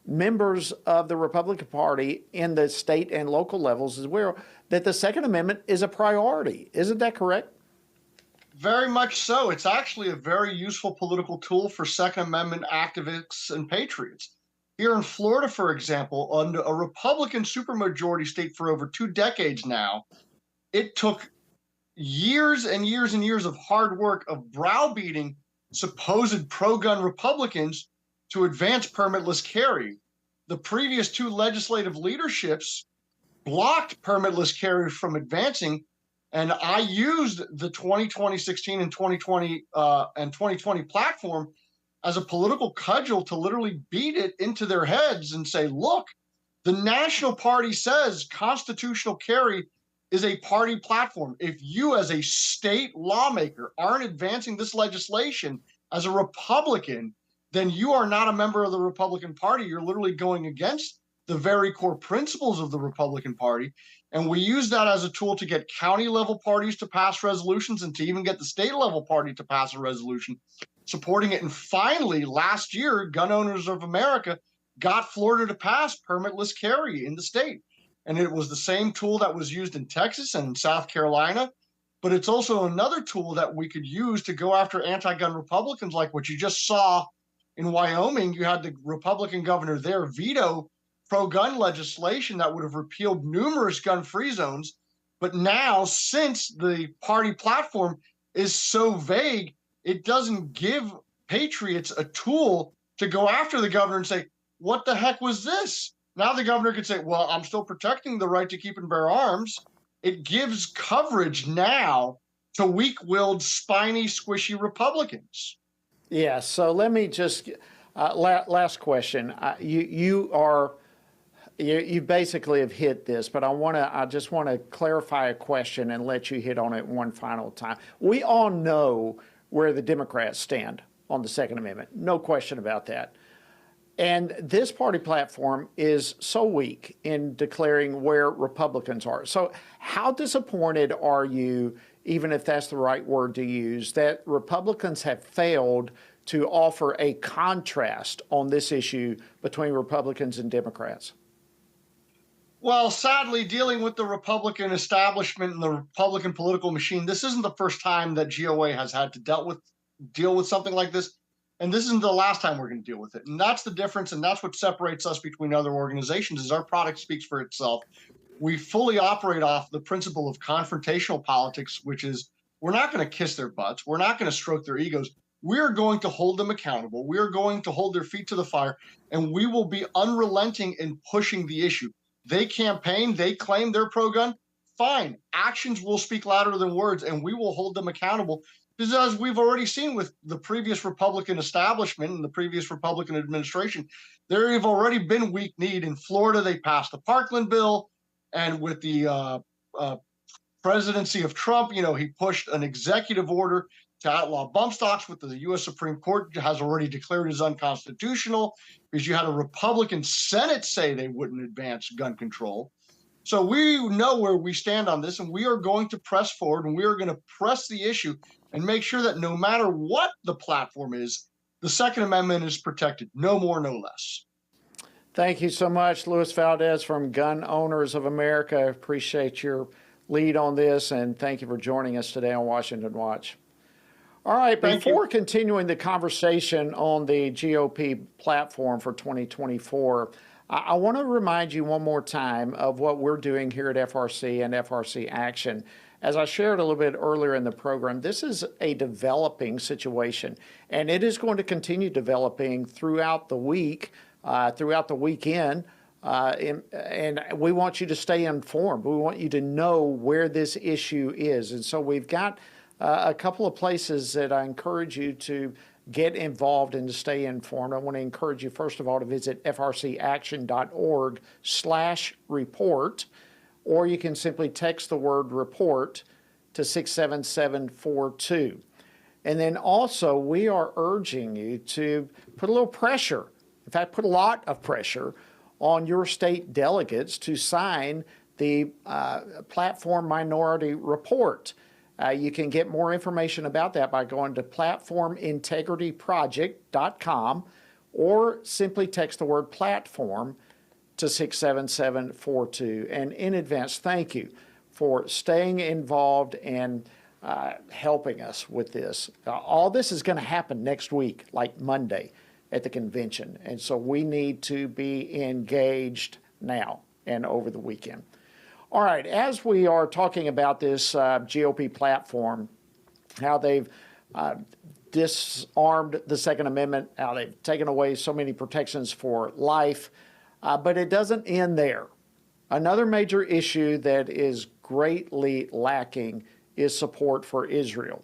members of the Republican Party in the state and local levels as well that the Second Amendment is a priority. Isn't that correct? Very much so. It's actually a very useful political tool for Second Amendment activists and patriots. Here in Florida, for example, under a Republican supermajority state for over 2 decades now, it took years and years and years of hard work of browbeating supposed pro-gun Republicans to advance permitless carry. The previous 2 legislative leaderships blocked permitless carry from advancing, and I used the 2016 and 2020 platform as a political cudgel to literally beat it into their heads and say, look, the National Party says constitutional carry is a party platform. If you as a state lawmaker aren't advancing this legislation as a Republican, then you are not a member of the Republican Party. You're literally going against the very core principles of the Republican Party. And we use that as a tool to get county level parties to pass resolutions and to even get the state level party to pass a resolution supporting it. And finally, last year, Gun Owners of America got Florida to pass permitless carry in the state. And it was the same tool that was used in Texas and South Carolina. But it's also another tool that we could use to go after anti-gun Republicans, like what you just saw in Wyoming. You had the Republican governor there veto pro-gun legislation that would have repealed numerous gun-free zones. But now, since the party platform is so vague, it doesn't give patriots a tool to go after the governor and say, what the heck was this? Now the governor could say, well, I'm still protecting the right to keep and bear arms. It gives coverage now to weak-willed, spiny, squishy Republicans. Yeah, so let me just, last question. You basically have hit this, but I just want to clarify a question and let you hit on it one final time. We all know where the Democrats stand on the Second Amendment. No question about that. And this party platform is so weak in declaring where Republicans are. So how disappointed are you, even if that's the right word to use, that Republicans have failed to offer a contrast on this issue between Republicans and Democrats? Well, sadly, dealing with the Republican establishment and the Republican political machine, this isn't the first time that GOA has had to deal with something like this. And this isn't the last time we're going to deal with it. And that's the difference. And that's what separates us between other organizations is our product speaks for itself. We fully operate off the principle of confrontational politics, which is we're not going to kiss their butts. We're not going to stroke their egos. We're going to hold them accountable. We're going to hold their feet to the fire, and we will be unrelenting in pushing the issue. They campaign, they claim they're pro-gun. Fine. Actions will speak louder than words, and we will hold them accountable. Because as we've already seen with the previous Republican establishment and the previous Republican administration, there have already been weak need. In Florida, they passed the Parkland bill. And with the presidency of Trump, he pushed an executive order to outlaw bump stocks, which the U.S. Supreme Court has already declared as unconstitutional because you had a Republican Senate say they wouldn't advance gun control. So we know where we stand on this, and we are going to press forward, and we are going to press the issue and make sure that no matter what the platform is, the Second Amendment is protected. No more, no less. Thank you so much, Luis Valdez from Gun Owners of America. Appreciate your lead on this, and thank you for joining us today on Washington Watch. All right, before continuing the conversation on the GOP platform for 2024, I want to remind you one more time of what we're doing here at FRC and FRC Action. As I shared a little bit earlier in the program, this is a developing situation, and it is going to continue developing throughout the week, throughout the weekend, and we want you to stay informed. We want you to know where this issue is. And so we've got a couple of places that I encourage you to get involved and to stay informed. I want to encourage you, first of all, to visit frcaction.org/report, or you can simply text the word report to 67742. And then also, we are urging you to put a little pressure, in fact, put a lot of pressure on your state delegates to sign the Platform Minority Report. You can get more information about that by going to platformintegrityproject.com or simply text the word platform to 67742. And in advance, thank you for staying involved and helping us with this. All this is going to happen next week, like Monday at the convention. And so we need to be engaged now and over the weekend. All right, as we are talking about this GOP platform, how they've disarmed the Second Amendment, how they've taken away so many protections for life, but it doesn't end there. Another major issue that is greatly lacking is support for Israel.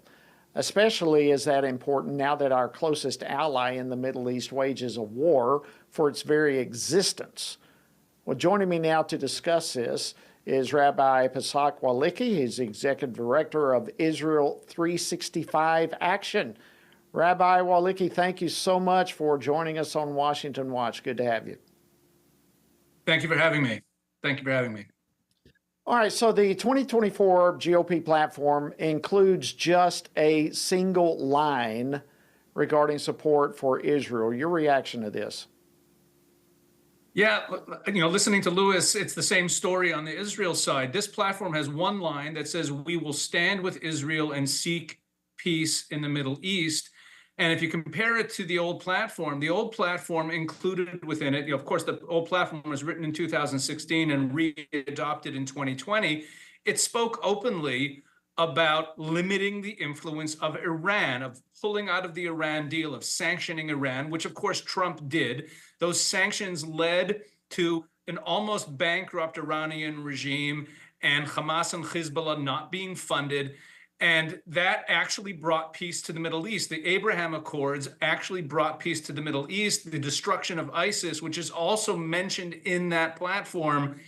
Especially is that important now that our closest ally in the Middle East wages a war for its very existence. Well, joining me now to discuss this is Rabbi Pesach Walicki. He's the Executive Director of Israel 365 Action. Rabbi Walicki, thank you so much for joining us on Washington Watch. Good to have you. Thank you for having me. Thank you for having me. All right, so the 2024 GOP platform includes just a single line regarding support for Israel. Your reaction to this? Yeah, listening to Luis, it's the same story on the Israel side. This platform has one line that says, we will stand with Israel and seek peace in the Middle East. And if you compare it to the old platform included within it, of course, the old platform was written in 2016 and re-adopted in 2020. It spoke openly about limiting the influence of Iran, of pulling out of the Iran deal, of sanctioning Iran, which of course Trump did. Those sanctions led to an almost bankrupt Iranian regime and Hamas and Hezbollah not being funded. And that actually brought peace to the Middle East. The Abraham Accords actually brought peace to the Middle East. The destruction of ISIS, which is also mentioned in that platform,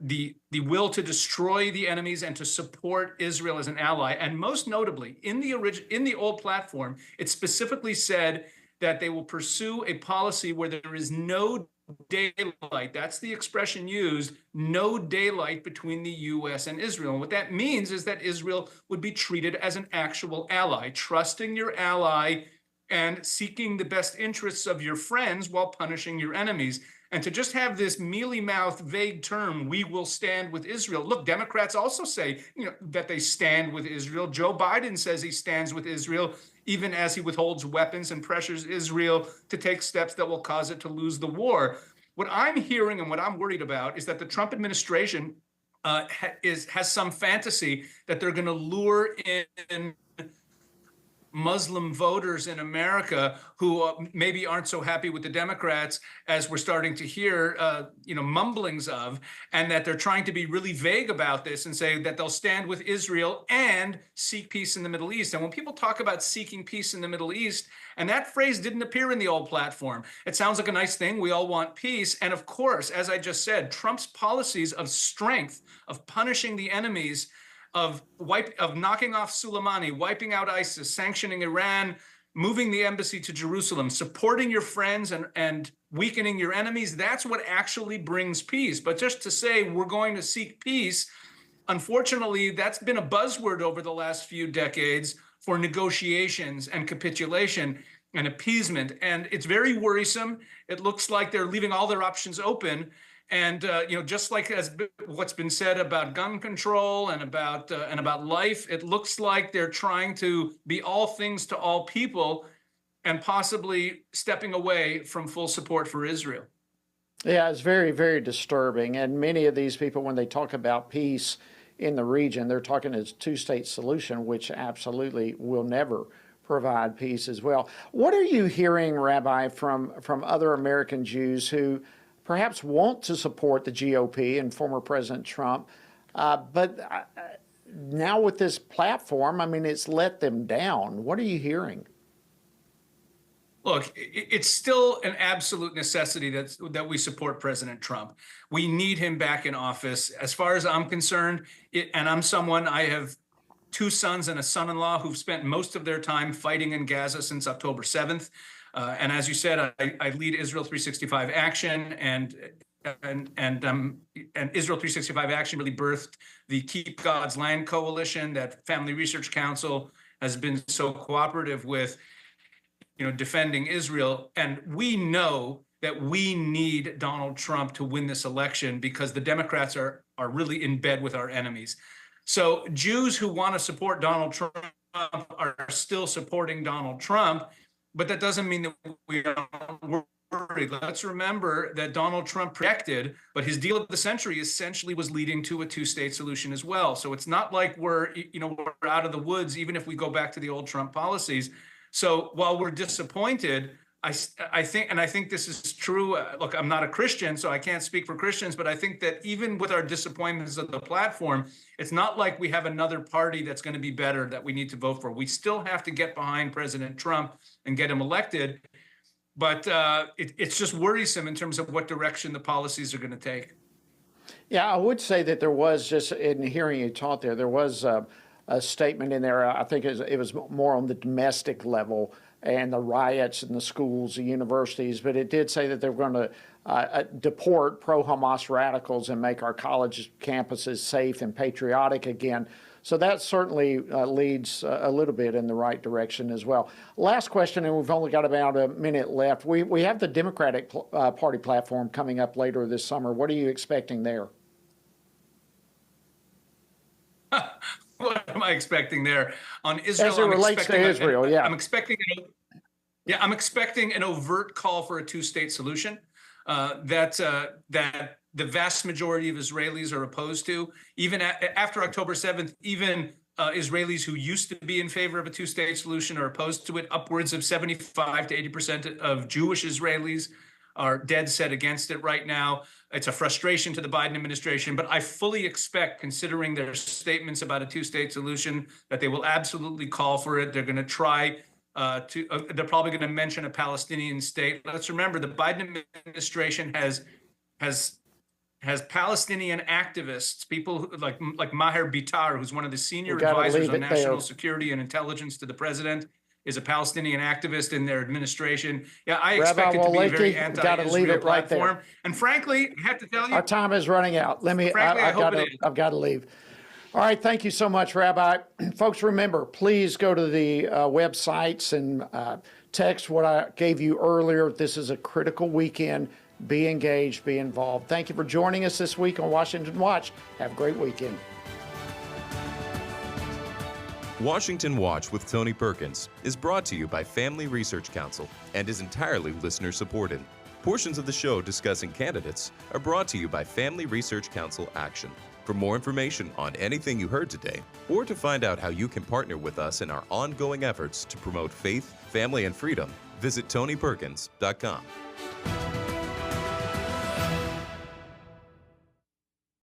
the will to destroy the enemies and to support Israel as an ally. And most notably, in the old platform, it specifically said that they will pursue a policy where there is no daylight. That's the expression used, no daylight between the U.S. and Israel. And what that means is that Israel would be treated as an actual ally, trusting your ally and seeking the best interests of your friends while punishing your enemies. And to just have this mealy-mouthed, vague term, we will stand with Israel. Look, Democrats also say, that they stand with Israel. Joe Biden says he stands with Israel, even as he withholds weapons and pressures Israel to take steps that will cause it to lose the war. What I'm hearing and what I'm worried about is that the Trump administration has some fantasy that they're going to lure in Muslim voters in America who maybe aren't so happy with the Democrats, as we're starting to hear, mumblings of, and that they're trying to be really vague about this and say that they'll stand with Israel and seek peace in the Middle East. And when people talk about seeking peace in the Middle East, and that phrase didn't appear in the old platform, it sounds like a nice thing. We all want peace. And of course, as I just said, Trump's policies of strength, of punishing the enemies, of knocking off Soleimani, wiping out ISIS, sanctioning Iran, moving the embassy to Jerusalem, supporting your friends and weakening your enemies, that's what actually brings peace. But just to say we're going to seek peace, unfortunately, that's been a buzzword over the last few decades for negotiations and capitulation and appeasement. And it's very worrisome. It looks like they're leaving all their options open. And just like what's been said about gun control and about life, it looks like they're trying to be all things to all people and possibly stepping away from full support for Israel. Yeah, it's very, very disturbing. And many of these people, when they talk about peace in the region, they're talking as two-state solution, which absolutely will never provide peace as well. What are you hearing, Rabbi, from other American Jews who perhaps want to support the GOP and former President Trump, but now with this platform, I mean, it's let them down? What are you hearing? Look, it's still an absolute necessity that we support President Trump. We need him back in office. As far as I'm concerned, and I have 2 sons and a son-in-law who've spent most of their time fighting in Gaza since October 7th. And as you said, I lead Israel 365 Action, and Israel 365 Action really birthed the Keep God's Land Coalition that Family Research Council has been so cooperative with, defending Israel. And we know that we need Donald Trump to win this election because the Democrats are really in bed with our enemies. So Jews who want to support Donald Trump are still supporting Donald Trump, but that doesn't mean that we are worried. Let's remember that Donald Trump projected, but his deal of the century essentially was leading to a two-state solution as well. So it's not like we're out of the woods, even if we go back to the old Trump policies. So while we're disappointed, I think this is true. Look, I'm not a Christian, so I can't speak for Christians, but I think that even with our disappointments of the platform, it's not like we have another party that's going to be better that we need to vote for. We still have to get behind President Trump and get him elected. But it's just worrisome in terms of what direction the policies are going to take. Yeah, I would say that there was, just in hearing you talk there was a statement in there. I think it was more on the domestic level and the riots in the schools, the universities, but it did say that they were going to deport pro-Hamas radicals and make our college campuses safe and patriotic again. So that certainly leads a little bit in the right direction as well. Last question, and we've only got about a minute left. We have the Democratic Party platform coming up later this summer. What are you expecting there? What am I expecting there on Israel? As it relates to Israel, yeah. I'm expecting an overt call for a two-state solution that the vast majority of Israelis are opposed to. Even after October 7th, even Israelis who used to be in favor of a two-state solution are opposed to it. Upwards of 75 to 80% of Jewish Israelis are dead set against it right now. It's a frustration to the Biden administration, but I fully expect, considering their statements about a two-state solution, that they will absolutely call for it. They're going to try they're probably going to mention a Palestinian state. Let's remember the Biden administration has Palestinian activists, people like Maher Bitar, who's one of the senior advisors on national security and intelligence to the president, is a Palestinian activist in their administration. Yeah, I expect it to be a very anti-Israel platform. And frankly, I have to tell you, our time is running out. I've got to leave. All right, thank you so much, Rabbi. Folks, remember, please go to the websites and text what I gave you earlier. This is a critical weekend. Be engaged, be involved. Thank you for joining us this week on Washington Watch. Have a great weekend. Washington Watch with Tony Perkins is brought to you by Family Research Council and is entirely listener-supported. Portions of the show discussing candidates are brought to you by Family Research Council Action. For more information on anything you heard today, or to find out how you can partner with us in our ongoing efforts to promote faith, family, and freedom, visit TonyPerkins.com.